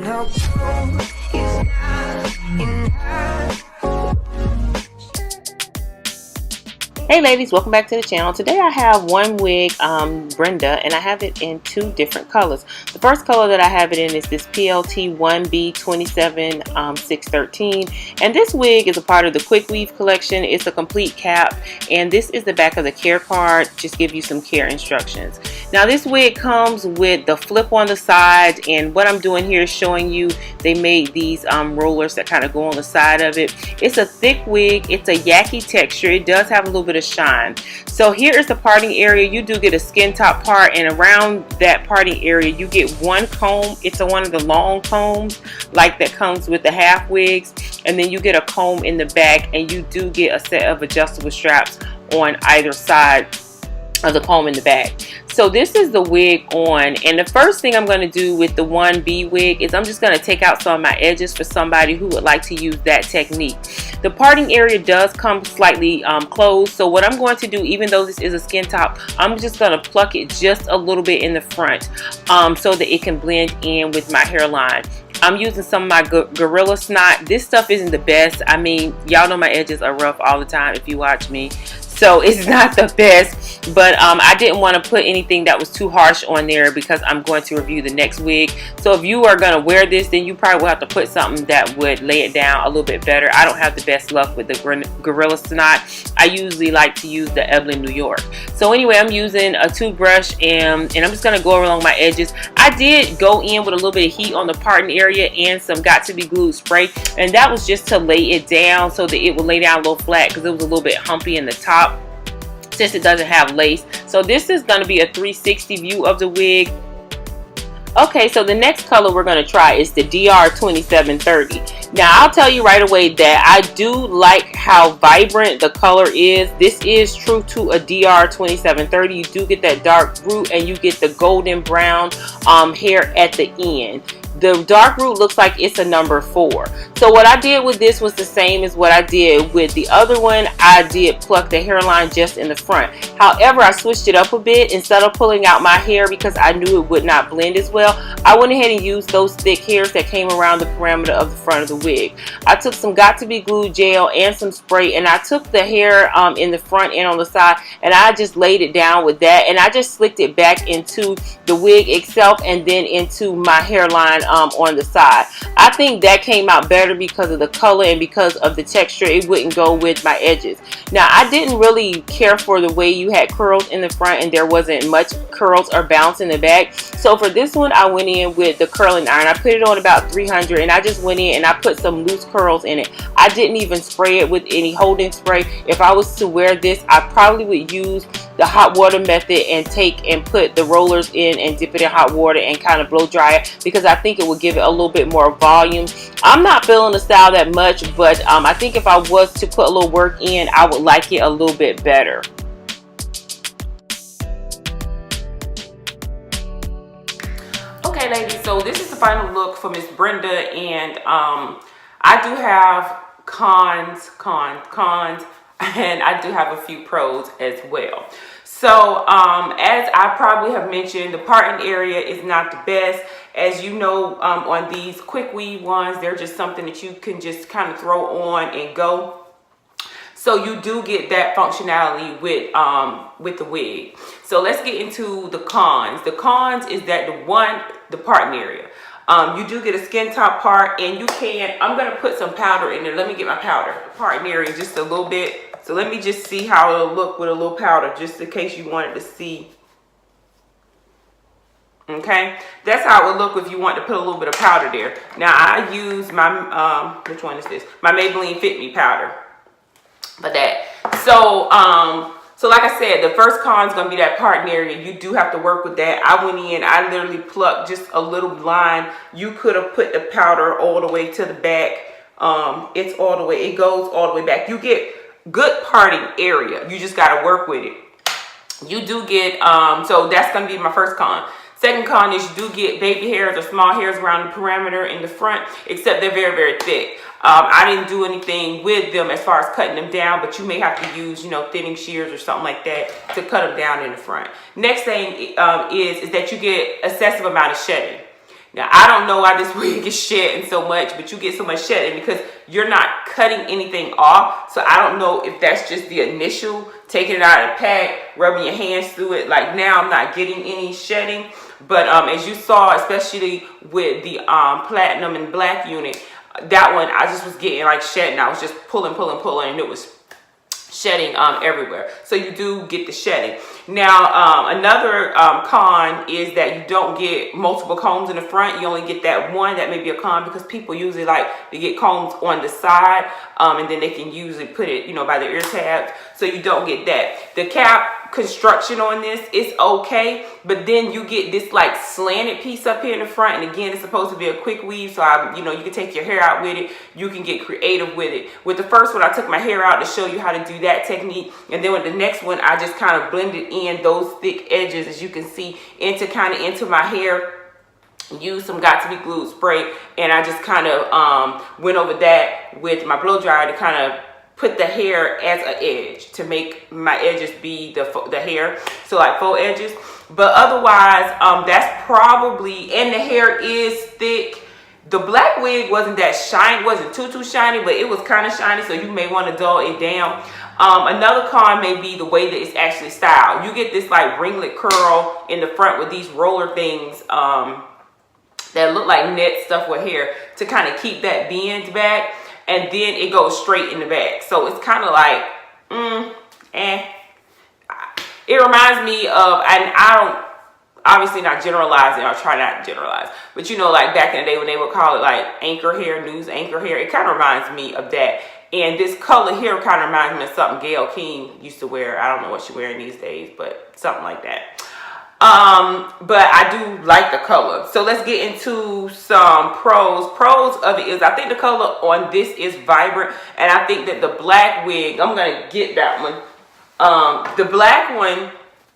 no gold is not enough. Hey ladies, welcome back to the channel. Today I have one wig, Brenda, and I have it in two different colors. The first color that I have it in is this PLT 1B 27 613, and this wig is a part of the Quick Weave collection. It's a complete cap, and this is the back of the care card. Just give you some care instructions. Now this wig comes with the flip on the side, and what I'm doing here is showing you they made these rollers that kind of go on the side of it. It's a thick wig. It's a yaki texture. It does have a little bit of shine. So here is the parting area. You do get a skin top part, and around that parting area you get one comb. It's one of the long combs like that comes with the half wigs, and then you get a comb in the back, and you do get a set of adjustable straps on either side of the comb in the back. So this is the wig on, and the first thing I'm going to do with the 1B wig is I'm just going to take out some of my edges for somebody who would like to use that technique. The parting area does come slightly closed, so what I'm going to do, even though this is a skin top, I'm just going to pluck it just a little bit in the front so that it can blend in with my hairline. I'm using some of my Gorilla Snot. This stuff isn't the best. I mean, y'all know my edges are rough all the time if you watch me. So it's not the best, but I didn't want to put anything that was too harsh on there because I'm going to review the next wig. So if you are going to wear this, then you probably will have to put something that would lay it down a little bit better. I don't have the best luck with the Gorilla Snot. I usually like to use the Evelyn New York. So anyway, I'm using a toothbrush and I'm just going to go along my edges. I did go in with a little bit of heat on the parting area and some Got To Be Glued spray, and that was just to lay it down so that it would lay down a little flat because it was a little bit humpy in the top since it doesn't have lace. So this is going to be a 360 view of the wig. Okay, so the next color we're going to try is the DR 2730. Now I'll tell you right away that I do like how vibrant the color is. This is true to a DR 2730. You do get that dark root and you get the golden brown hair at the end. The dark root looks like it's a number 4. So what I did with this was the same as what I did with the other one. I did pluck the hairline just in the front. However, I switched it up a bit. Instead of pulling out my hair because I knew it would not blend as well, I went ahead and used those thick hairs that came around the perimeter of the front of the wig. I took some Got To Be Glued gel and some spray, and I took the hair in the front and on the side, and I just laid it down with that, and I just slicked it back into the wig itself and then into my hairline on the side. I think that came out better because of the color and because of the texture. It wouldn't go with my edges. Now I didn't really care for the way you had curls in the front and there wasn't much curls or bounce in the back. So for this one I went in with the curling iron. I put it on about 300 and I just went in and I put some loose curls in it. I didn't even spray it with any holding spray. If I was to wear this, I probably would use the hot water method and take and put the rollers in and dip it in hot water and kind of blow dry it because I think it would give it a little bit more volume. I'm not feeling the style that much, but I think if I was to put a little work in, I would like it a little bit better. Okay ladies, so this is the final look for Miss Brenda, and I do have cons, and I do have a few pros as well. So as I probably have mentioned, the parting area is not the best. As you know, on these quick weave ones, they're just something that you can just kind of throw on and go. So you do get that functionality with the wig. So let's get into the cons. The cons is that the parting area. You do get a skin top part, and you can, I'm going to put some powder in there. Let me get my powder. Parting area just a little bit. So let me just see how it'll look with a little powder, just in case you wanted to see. Okay, that's how it would look if you want to put a little bit of powder there. Now I use my which one is this? My Maybelline Fit Me powder for that. So so like I said, the first con is going to be that parting area. You do have to work with that. I went in, I literally plucked just a little line. You could have put the powder all the way to the back. It's all the way, it goes all the way back. You get good parting area. You just got to work with it. You do get so that's going to be my first con. Second con is you do get baby hairs or small hairs around the perimeter in the front, except they're very, very thick. I didn't do anything with them as far as cutting them down, but you may have to use, you know, thinning shears or something like that to cut them down in the front. Next thing is that you get excessive amount of shedding. Now, I don't know why this wig is shedding so much, but you get so much shedding because you're not cutting anything off. So I don't know if that's just the initial taking it out of the pack, rubbing your hands through it. Like now I'm not getting any shedding. But as you saw, especially with the platinum and black unit, that one I just was getting like shedding. I was just pulling, and it was shedding everywhere. So you do get the shedding. Now another con is that you don't get multiple combs in the front. You only get that one. That may be a con because people usually like to get combs on the side, and then they can usually put it, you know, by the ear tabs. So you don't get that. The cap construction on this is okay, but then you get this like slanted piece up here in the front, and again, it's supposed to be a quick weave, so you know, you can take your hair out with it. You can get creative with it. With the first one, I took my hair out to show you how to do that technique, and then with the next one, I just kind of blended in those thick edges, as you can see, into my hair. Use some Got To Be Glued spray, and I just kind of went over that with my blow dryer to kind of put the hair as an edge to make my edges be the hair, so like faux edges. But otherwise, that's probably, and the hair is thick. The black wig wasn't that shiny, wasn't too shiny, but it was kind of shiny, so you may want to dull it down. Another con may be the way that it's actually styled. You get this like ringlet curl in the front with these roller things that look like net stuff with hair to kind of keep that bend back, and then it goes straight in the back. So it's kind of like, It reminds me of, and I don't, obviously not generalizing, or try not to generalize, but you know, like back in the day when they would call it like anchor hair, news anchor hair, it kind of reminds me of that. And this color here kind of reminds me of something Gayle King used to wear. I don't know what she's wearing these days, but something like that. But I do like the color. So let's get into some pros. Pros of it is, I think the color on this is vibrant, and I think that the black wig, I'm gonna get that one. The black one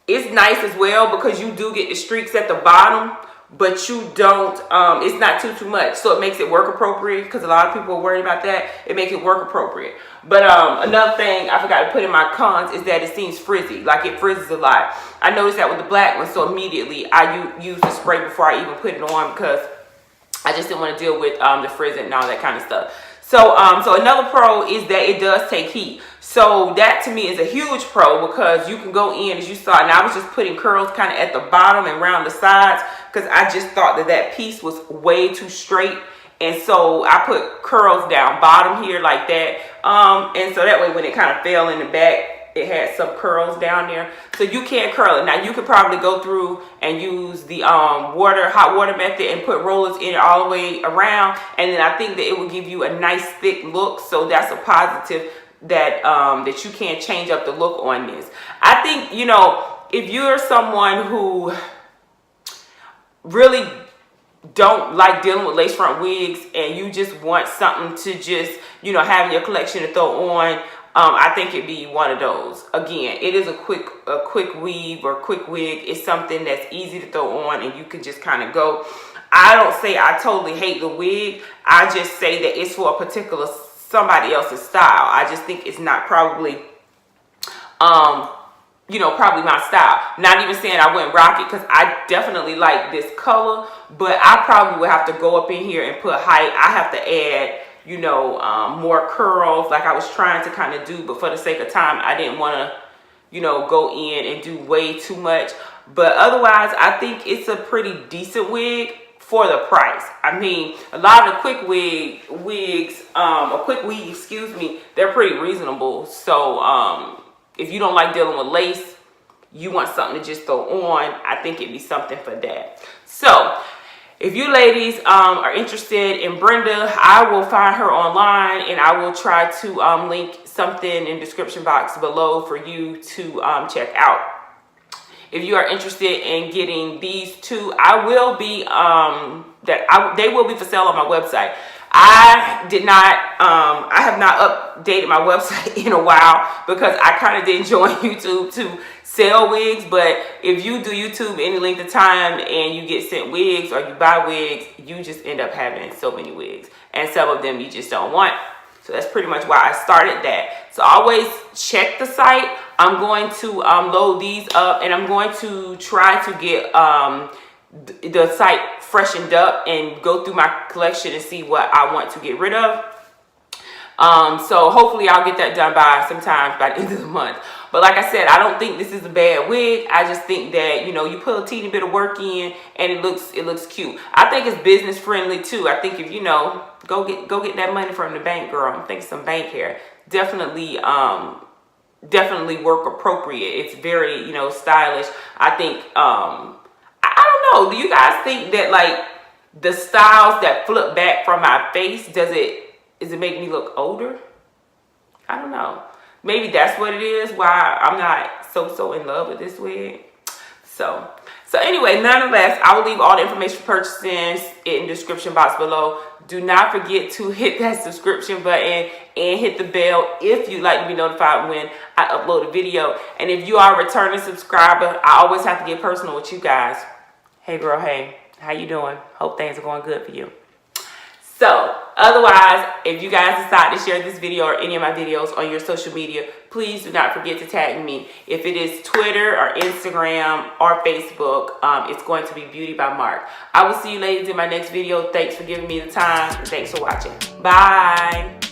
is nice as well because you do get the streaks at the bottom, but you don't, it's not too much, so it makes it work appropriate, because a lot of people are worried about that. It makes it work appropriate. But another thing I forgot to put in my cons is that it seems frizzy, like it frizzes a lot. I noticed that with the black one, so immediately I use the spray before I even put it on, because I just didn't want to deal with the frizzing and all that kind of stuff. So so another pro is that it does take heat. So that to me is a huge pro, because you can go in, as you saw, and I was just putting curls kind of at the bottom and around the sides, because I just thought that that piece was way too straight. And so I put curls down bottom here like that. And so that way when it kind of fell in the back, it had some curls down there. So you can't curl it. Now you could probably go through and use the hot water method and put rollers in it all the way around. And then I think that it will give you a nice thick look. So that's a positive, that that you can change up the look on this. I think, you know, if you're someone who really don't like dealing with lace front wigs and you just want something to just, you know, have in your collection to throw on, I think it'd be one of those. Again, it is a quick weave or quick wig. It's something that's easy to throw on and you can just kind of go. I don't say I totally hate the wig. I just say that it's for a particular somebody else's style. I just think it's not probably you know, probably my style. Not even saying I wouldn't rock it, because I definitely like this color, but I probably would have to go up in here and put height. I have to add, you know, more curls like I was trying to kind of do, but for the sake of time, I didn't want to, you know, go in and do way too much. But otherwise, I think it's a pretty decent wig for the price. I mean, a lot of the quick wigs, excuse me, they're pretty reasonable. So if you don't like dealing with lace, you want something to just throw on, I think it'd be something for that. So if you ladies are interested in Brenda, I will find her online, and I will try to link something in the description box below for you to check out. If you are interested in getting these two, I will be they will be for sale on my website. I have not updated my website in a while, because I kind of didn't join YouTube to sell wigs. But if you do YouTube any length of time and you get sent wigs or you buy wigs, you just end up having so many wigs, and some of them you just don't want. So that's pretty much why I started that. So always check the site. I'm going to load these up, and I'm going to try to get the site freshened up and go through my collection and see what I want to get rid of. So hopefully I'll get that done by sometime by the end of the month. But like I said, I don't think this is a bad wig. I just think that, you know, you put a teeny bit of work in and it looks cute. I think it's business friendly too. I think if, you know, go get that money from the bank, girl. I'm thinking some bank hair. Definitely work appropriate. It's very, you know, stylish. I think I don't know. Do you guys think that like the styles that flip back from my face, does it make me look older? I don't know. Maybe that's what it is, why I'm not so in love with this wig. So anyway, nonetheless, I will leave all the information for purchasing in the description box below. Do not forget to hit that subscription button and hit the bell if you'd like to be notified when I upload a video. And if you are a returning subscriber, I always have to get personal with you guys. Hey girl, hey, how you doing? Hope things are going good for you. So, otherwise, if you guys decide to share this video or any of my videos on your social media, please do not forget to tag me. If it is Twitter or Instagram or Facebook, it's going to be Beauty by Mark. I will see you ladies in my next video. Thanks for giving me the time and thanks for watching. Bye.